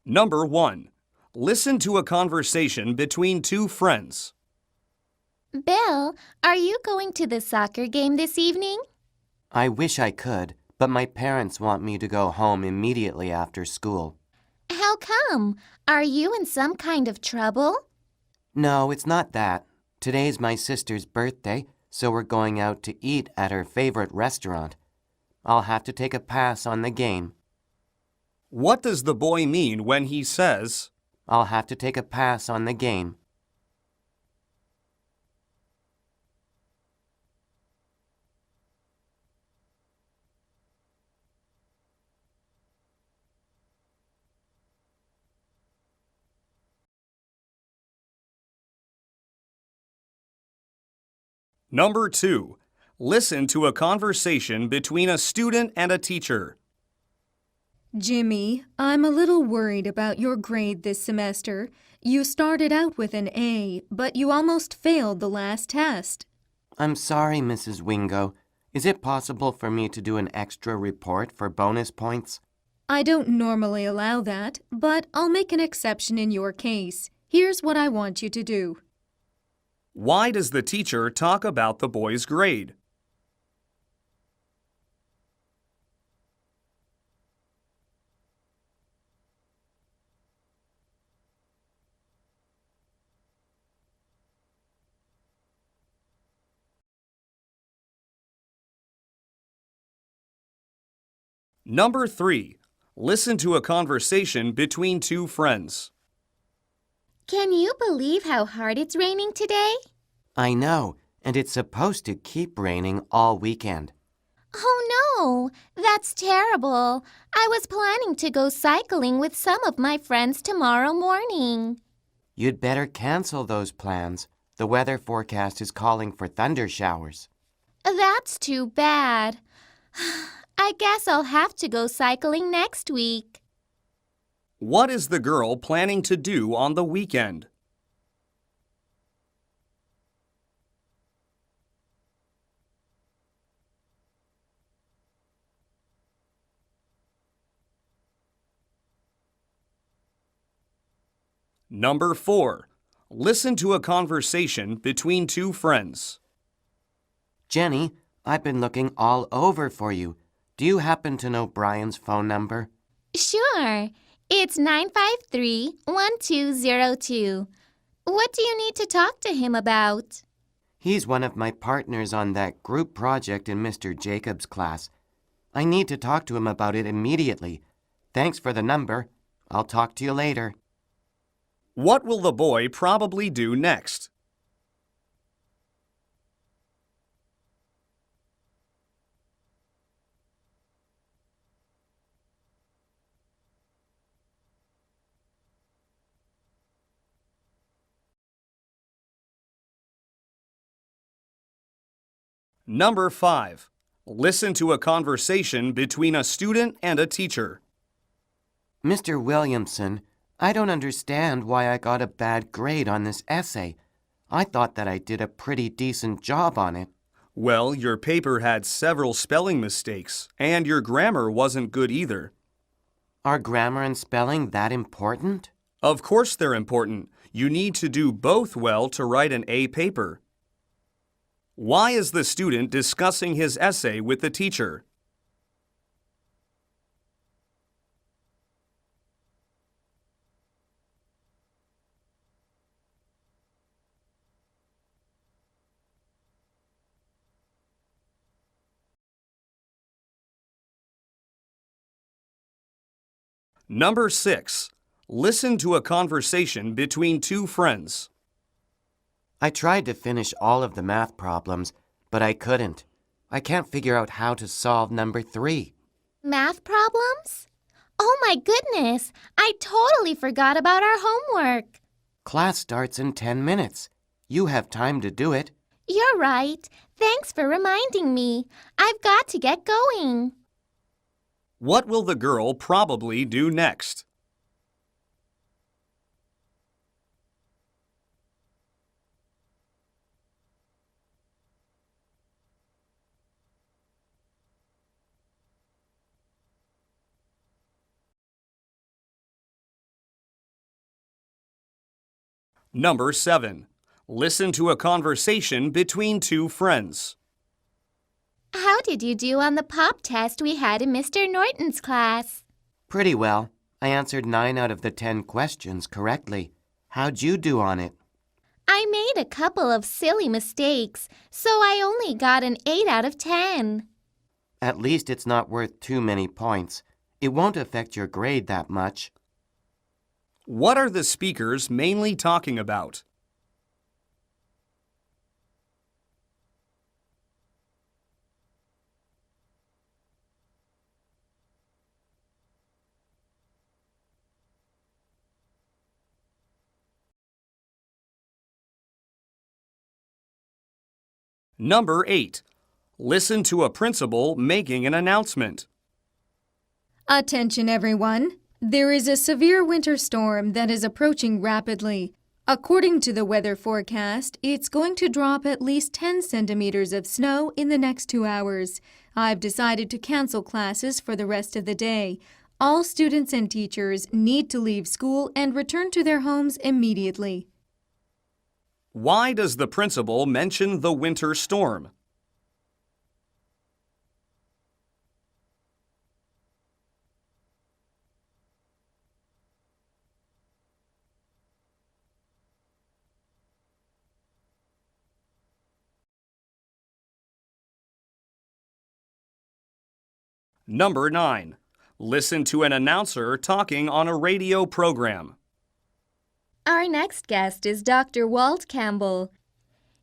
Number 1. Listen to a conversation between two friends. Bill, are you going to the soccer game this evening? I wish I could, but my parents want me to go home immediately after school. How come? Are you in some kind of trouble? No, it's not that. Today's my sister's birthday, so we're going out to eat at her favorite restaurant. I'll have to take a pass on the game. What does the boy mean when he says, I'll have to take a pass on the game? Number 2. Listen to a conversation between a student and a teacher. Jimmy, I'm a little worried about your grade this semester. You started out with an A, but you almost failed the last test. I'm sorry, Mrs. Wingo. Is it possible for me to do an extra report for bonus points? I don't normally allow that, but I'll make an exception in your case. Here's what I want you to do. Why does the teacher talk about the boy's grade? Number 3. Listen to a conversation between two friends. Can you believe how hard it's raining today? I know, and it's supposed to keep raining all weekend. Oh no, that's terrible. I was planning to go cycling with some of my friends tomorrow morning. You'd better cancel those plans. The weather forecast is calling for thunder showers. That's too bad. I guess I'll have to go cycling next week. What is the girl planning to do on the weekend? Number 4. Listen to a conversation between two friends. Jenny, I've been looking all over for you. Do you happen to know Brian's phone number? Sure. It's 953-1202. What do you need to talk to him about? He's one of my partners on that group project in Mr. Jacobs' class. I need to talk to him about it immediately. Thanks for the number. I'll talk to you later. What will the boy probably do next? Number 5. Listen to a conversation between a student and a teacher. Mr. Williamson, I don't understand why I got a bad grade on this essay. I thought that I did a pretty decent job on it. Well, your paper had several spelling mistakes, and your grammar wasn't good either. Are grammar and spelling that important? Of course they're important. You need to do both well to write an A paper. Why is the student discussing his essay with the teacher? Number 6. Listen to a conversation between two friends. I tried to finish all of the math problems, but I couldn't. I can't figure out how to solve number 3. Math problems? Oh my goodness, I totally forgot about our homework. Class starts in 10 minutes. You have time to do it. You're right. Thanks for reminding me. I've got to get going. What will the girl probably do next? Number 7. Listen to a conversation between two friends. How did you do on the pop test we had in Mr. Norton's class? Pretty well. I answered 9 out of the 10 questions correctly. How'd you do on it? I made a couple of silly mistakes, so I only got an 8 out of 10. At least it's not worth too many points. It won't affect your grade that much. What are the speakers mainly talking about? Number 8. Listen to a principal making an announcement. Attention, everyone. There is a severe winter storm that is approaching rapidly. According to the weather forecast, it's going to drop at least 10 centimeters of snow in the next 2 hours. I've decided to cancel classes for the rest of the day. All students and teachers need to leave school and return to their homes immediately. Why does the principal mention the winter storm? Number 9. Listen to an announcer talking on a radio program. Our next guest is Dr. Walt Campbell.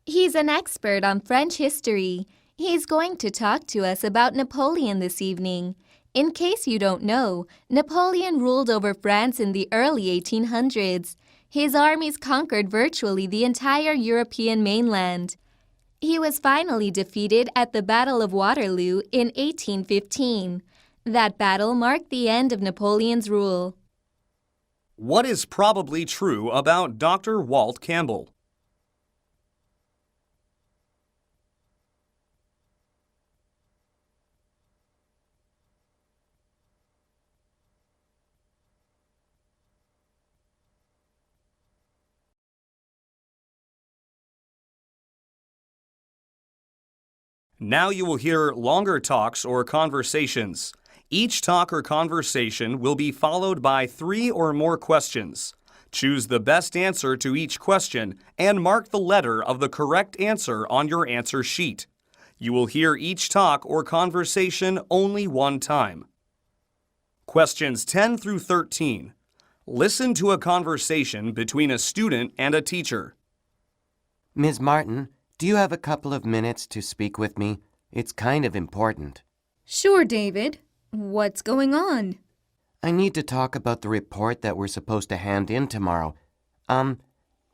He's an expert on French history. He's going to talk to us about Napoleon this evening. In case you don't know, Napoleon ruled over France in the early 1800s. His armies conquered virtually the entire European mainland. He was finally defeated at the Battle of Waterloo in 1815. That battle marked the end of Napoleon's rule. What is probably true about Dr. Walt Campbell? Now you will hear longer talks or conversations. Each talk or conversation will be followed by 3 or more questions. Choose the best answer to each question and mark the letter of the correct answer on your answer sheet. You will hear each talk or conversation only one time. Questions 10 through 13. Listen to a conversation between a student and a teacher. Ms. Martin, do you have a couple of minutes to speak with me? It's kind of important. Sure, David. What's going on? I need to talk about the report that we're supposed to hand in tomorrow.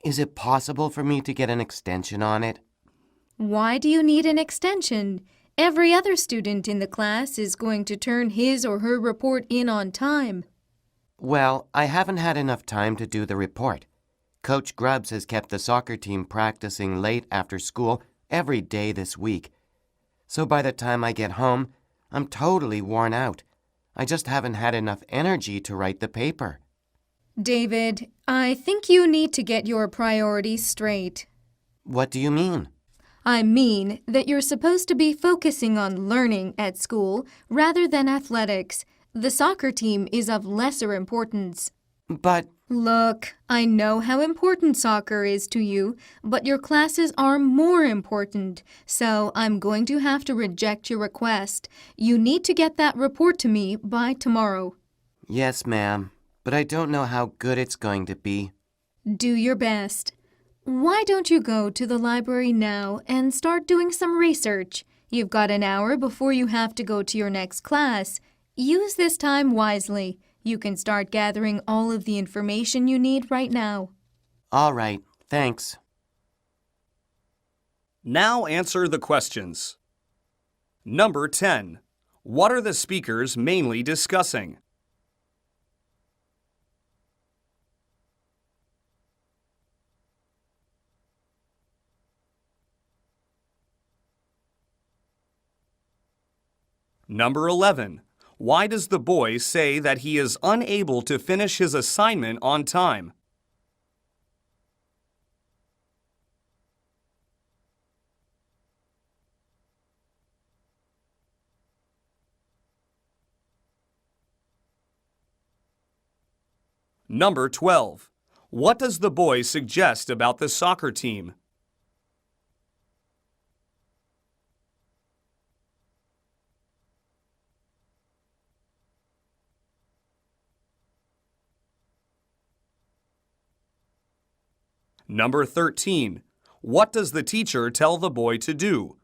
Is it possible for me to get an extension on it? Why do you need an extension? Every other student in the class is going to turn his or her report in on time. Well, I haven't had enough time to do the report. Coach Grubbs has kept the soccer team practicing late after school every day this week. So by the time I get home, I'm totally worn out. I just haven't had enough energy to write the paper. David, I think you need to get your priorities straight. What do you mean? I mean that you're supposed to be focusing on learning at school rather than athletics. The soccer team is of lesser importance. But Look, I know how important soccer is to you, but your classes are more important, so I'm going to have to reject your request. You need to get that report to me by tomorrow. yes, ma'am, but I don't know how good it's going to be. Do your best. Why don't you go to the library now and start doing some research? You've got an hour before you have to go to your next class. Use this time wisely. You can start gathering all of the information you need right now. All right, thanks. Now answer the questions. Number 10. What are the speakers mainly discussing? Number 11. Why does the boy say that he is unable to finish his assignment on time? Number 12. What does the boy suggest about the soccer team? Number 13. What does the teacher tell the boy to do?